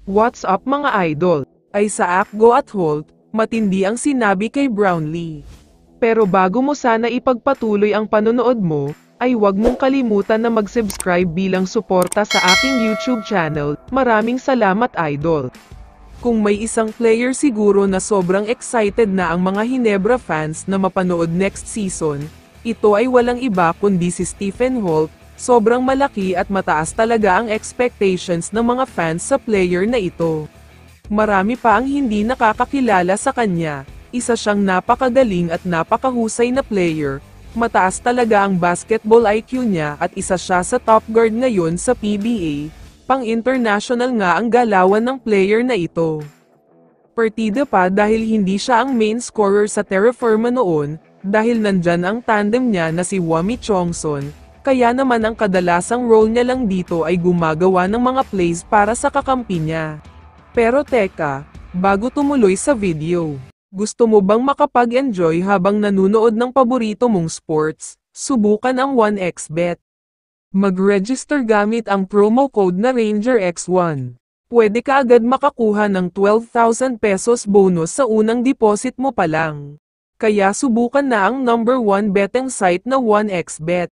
What's up mga idol? Ay sa Go at Holt, matindi ang sinabi kay Brownlee. Pero bago mo sana ipagpatuloy ang panonood mo, ay huwag mong kalimutan na mag-subscribe bilang suporta sa aking YouTube channel. Maraming salamat idol. Kung may isang player siguro na sobrang excited na ang mga Hinebra fans na mapanood next season, ito ay walang iba kundi si Stephen Holt. Sobrang malaki at mataas talaga ang expectations ng mga fans sa player na ito. Marami pa ang hindi nakakakilala sa kanya. Isa siyang napakagaling at napakahusay na player. Mataas talaga ang basketball IQ niya at isa siya sa top guard ngayon sa PBA. Pang-international nga ang galawan ng player na ito. Partida pa dahil hindi siya ang main scorer sa Terra Firma noon, dahil nandyan ang tandem niya na si Wami Chongson. Kaya naman ang kadalasang role niya lang dito ay gumagawa ng mga plays para sa kakampi niya. Pero teka, bago tumuloy sa video, gusto mo bang makapag-enjoy habang nanunood ng paborito mong sports? Subukan ang 1xBet. Mag-register gamit ang promo code na RangerX1. Pwede ka agad makakuha ng 12,000 pesos bonus sa unang deposit mo pa lang. Kaya subukan na ang number 1 betting site na 1xBet.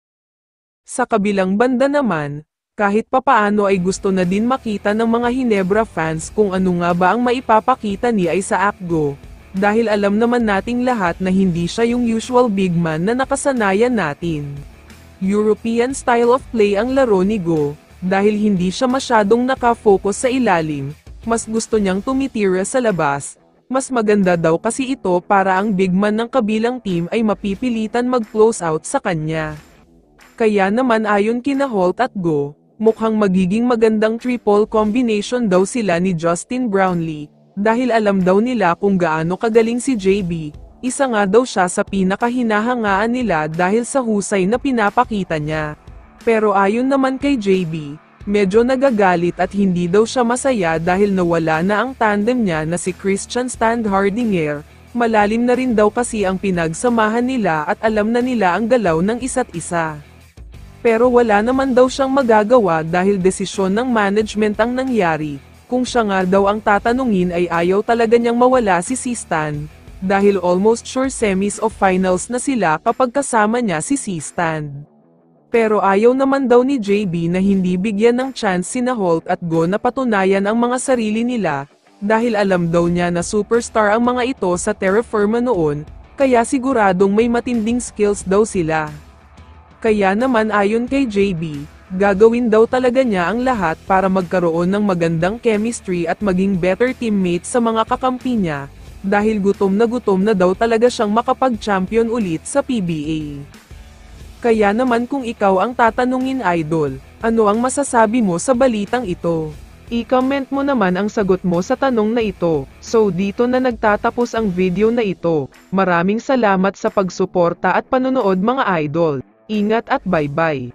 Sa kabilang banda naman, kahit papaano ay gusto na din makita ng mga Hinebra fans kung ano nga ba ang maipapakita ni Isaac Go, dahil alam naman nating lahat na hindi siya yung usual big man na nakasanayan natin. European style of play ang laro ni Go, dahil hindi siya masyadong nakafocus sa ilalim, mas gusto niyang tumitira sa labas. Mas maganda daw kasi ito para ang big man ng kabilang team ay mapipilitan mag-close out sa kanya. Kaya naman ayon kina Holt at Go, mukhang magiging magandang triple combination daw sila ni Justin Brownlee, dahil alam daw nila kung gaano kagaling si JB, isa nga daw siya sa pinakahinahangaan nila dahil sa husay na pinapakita niya. Pero ayon naman kay JB, medyo nagagalit at hindi daw siya masaya dahil nawala na ang tandem niya na si Christian Standhardinger, malalim na rin daw kasi ang pinagsamahan nila at alam na nila ang galaw ng isa't isa. Pero wala naman daw siyang magagawa dahil desisyon ng management ang nangyari. Kung siya nga daw ang tatanungin ay ayaw talaga niyang mawala si Stan, dahil almost sure semis of finals na sila kapag kasama niya si Stan. Pero ayaw naman daw ni JB na hindi bigyan ng chance sina Holt at Go na patunayan ang mga sarili nila, dahil alam daw niya na superstar ang mga ito sa Terra Firma noon, kaya siguradong may matinding skills daw sila. Kaya naman ayon kay JB, gagawin daw talaga niya ang lahat para magkaroon ng magandang chemistry at maging better teammate sa mga kakampi niya, dahil gutom na daw talaga siyang makapag-champion ulit sa PBA. Kaya naman kung ikaw ang tatanungin idol, ano ang masasabi mo sa balitang ito? I-comment mo naman ang sagot mo sa tanong na ito. So dito na nagtatapos ang video na ito. Maraming salamat sa pagsuporta at panonood mga idol. Ingat at bye-bye.